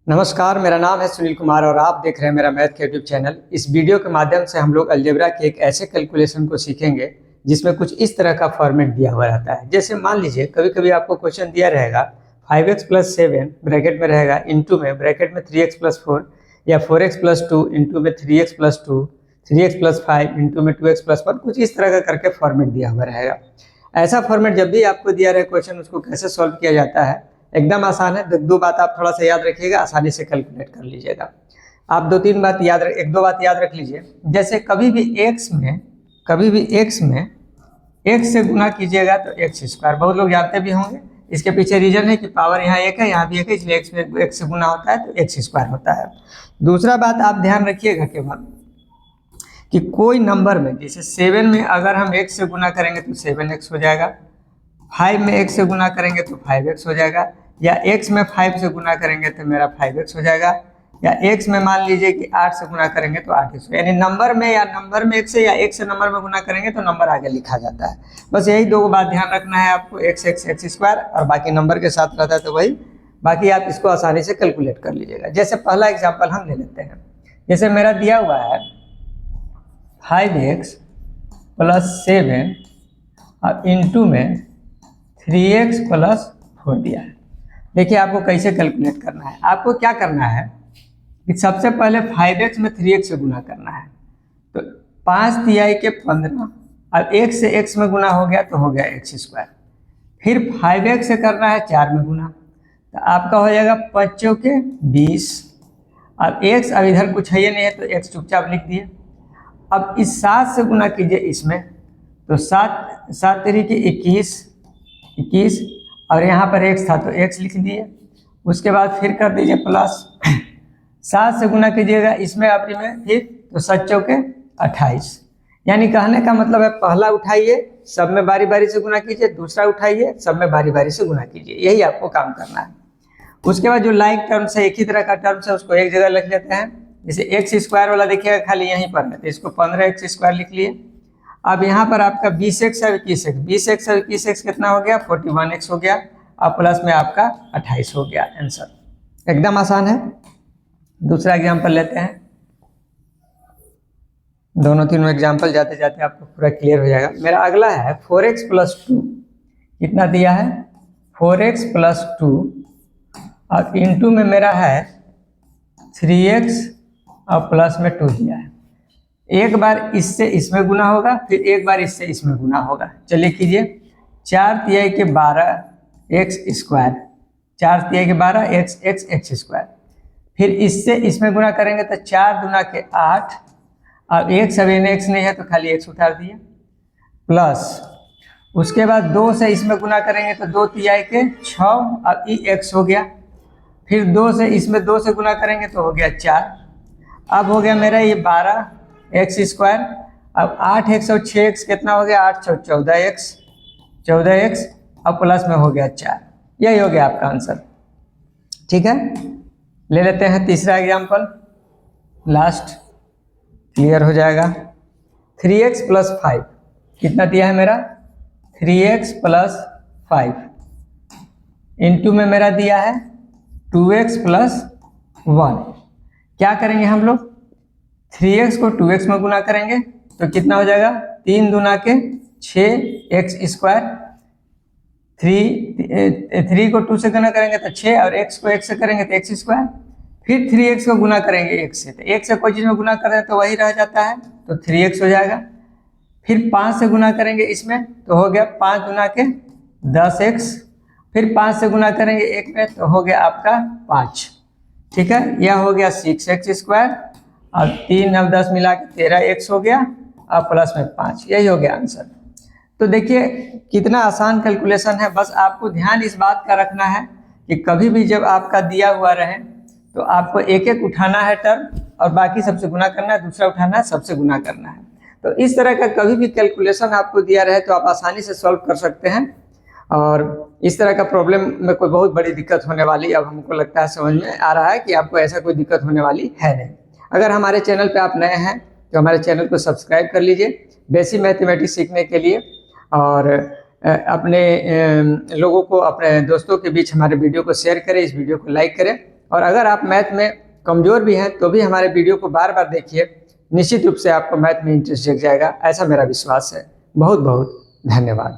नमस्कार, मेरा नाम है सुनील कुमार और आप देख रहे हैं मेरा मैथ के यूट्यूब चैनल। इस वीडियो के माध्यम से हम लोग अलजेब्रा के एक ऐसे कैलकुलेशन को सीखेंगे जिसमें कुछ इस तरह का फॉर्मेट दिया हुआ रहता है। जैसे मान लीजिए कभी कभी आपको क्वेश्चन दिया रहेगा 5x + 7 ब्रैकेट में रहेगा इंटू में ब्रैकेट में 3x + 4 या 4x + 2 इंटू में 3x + 2 3x + 5 इंटू में 2x + 1, कुछ इस तरह का करके फॉर्मेट दिया हुआ रहेगा। ऐसा फॉर्मेट जब भी आपको दिया रहे क्वेश्चन, उसको कैसे सॉल्व किया जाता है एकदम आसान है। दो बात आप थोड़ा सा याद रखिएगा, आसानी से कैलकुलेट कर लीजिएगा। आप एक दो बात याद रख लीजिए। जैसे कभी भी x में x से गुना कीजिएगा तो x²। बहुत लोग जानते भी होंगे, इसके पीछे रीजन है कि पावर यहाँ एक है, यहाँ भी एक है, इसलिए x में x से गुना होता है तो x² होता है। दूसरा बात आप ध्यान रखिएगा केवल कि कोई नंबर में, जैसे 7 में अगर हम x से गुना करेंगे तो 7x हो जाएगा, 5 में x से गुना करेंगे तो 5x हो जाएगा, या x में 5 से गुना करेंगे तो मेरा 5x हो जाएगा, या x में मान लीजिए कि 8 से गुना करेंगे तो 8x। यानी नंबर में x से या x से नंबर में गुना करेंगे तो नंबर आगे लिखा जाता है। बस यही दो बात ध्यान रखना है आपको, x² और बाकी नंबर के साथ रहता है तो वही, बाकी आप इसको आसानी से कैलकुलेट कर लीजिएगा। जैसे पहला एग्जाम्पल हम ले लेते हैं। जैसे मेरा दिया हुआ है 5x + 7 और इंटू में 3x + 4 दिया है। देखिए आपको कैसे कैलकुलेट करना है। आपको क्या करना है कि सबसे पहले 5x में 3x से गुना करना है, तो 5 तिहाई के 15 और 1 से x में गुना हो गया तो हो गया x²। फिर 5x से करना है 4 में गुना, तो आपका हो जाएगा 5 चौके 20 और x अब इधर कुछ है नहीं है तो x चुपचाप लिख दिए। अब इस 7 से गुना कीजिए इसमें, तो 7 तिरी के 21 और यहाँ पर x था तो x लिख दिए। उसके बाद फिर कर दीजिए प्लस 7 से गुना कीजिएगा इसमें अपनी में, फिर तो 7 चौके 28। यानी कहने का मतलब है पहला उठाइए सब में बारी बारी से गुना कीजिए, दूसरा उठाइए सब में बारी बारी से गुना कीजिए, यही आपको काम करना है। उसके बाद जो लाइक टर्म्स है, एक ही तरह का टर्म्स है, उसको एक जगह लिख लेते हैं। जैसे x² वाला देखिएगा खाली यहीं पर है तो इसको 15x² लिख लिए। अब यहाँ पर आपका 20x और 21x कितना हो गया, 41x हो गया, और प्लस में आपका 28 हो गया। आंसर एकदम आसान है। दूसरा एग्जांपल लेते हैं। दोनों तीनों एग्जांपल जाते जाते आपको पूरा क्लियर हो जाएगा। मेरा अगला है 4x + 2। कितना दिया है, 4x + 2 और इंटू में मेरा है 3x और प्लस में 2 दिया है। एक बार इससे इसमें गुना होगा, फिर एक बार इससे इसमें गुना होगा। चलिए कीजिए। 4 तिहाई के 12 x², 4 तिहाई के 12 x²। फिर इससे इसमें गुना करेंगे तो 4 दूना के 8 और x अब x नहीं है तो खाली x उतार दिए, प्लस उसके बाद 2 से इसमें गुना करेंगे तो 2 तिहाई के 6 और x हो गया। फिर 2 से इसमें 2 से गुना करेंगे तो हो गया 4। अब हो गया मेरा ये 12x²। अब 8x और 6x कितना हो गया, 8 × 14x और प्लस में हो गया 4। यही हो गया आपका आंसर। ठीक है, ले लेते हैं तीसरा एग्जांपल, लास्ट क्लियर हो जाएगा। 3x + 5 कितना दिया है मेरा, 3x + 5 इंटू में मेरा दिया है 2x + 1। क्या करेंगे हम लोग, 3x को 2x में गुना करेंगे तो कितना हो जाएगा, 3 दूना के 6x²। 3 को 2 से गुना करेंगे तो 6 और x को 1 से करेंगे तो x²। फिर 3x को गुना करेंगे 1 से, तो 1 से कोई चीज़ में गुना करें तो वही रह जाता है तो 3x हो जाएगा। फिर 5 से गुना करेंगे इसमें तो हो गया 5 दूना के 10x। फिर 5 से गुना करेंगे 1 में तो हो गया आपका 5। ठीक है, यह हो गया 6x² और 3 और 10 मिला के 13x हो गया और प्लस में 5। यही हो गया आंसर। तो देखिए कितना आसान कैलकुलेशन है। बस आपको ध्यान इस बात का रखना है कि कभी भी जब आपका दिया हुआ रहे तो आपको एक एक उठाना है टर्म और बाकी सबसे गुना करना है, दूसरा उठाना है सबसे गुना करना है। तो इस तरह का कभी भी कैलकुलेशन आपको दिया रहे तो आप आसानी से सॉल्व कर सकते हैं। और इस तरह का प्रॉब्लम में कोई बहुत बड़ी दिक्कत होने वाली, अब हमको लगता है समझ में आ रहा है कि आपको ऐसा कोई दिक्कत होने वाली है नहीं। अगर हमारे चैनल पे आप नए हैं तो हमारे चैनल को सब्सक्राइब कर लीजिए बेसिक मैथमेटिक्स सीखने के लिए, और अपने लोगों को, अपने दोस्तों के बीच हमारे वीडियो को शेयर करें, इस वीडियो को लाइक करें और अगर आप मैथ में कमज़ोर भी हैं तो भी हमारे वीडियो को बार बार देखिए, निश्चित रूप से आपको मैथ में इंटरेस्ट जग जाएगा, ऐसा मेरा विश्वास है। बहुत बहुत धन्यवाद।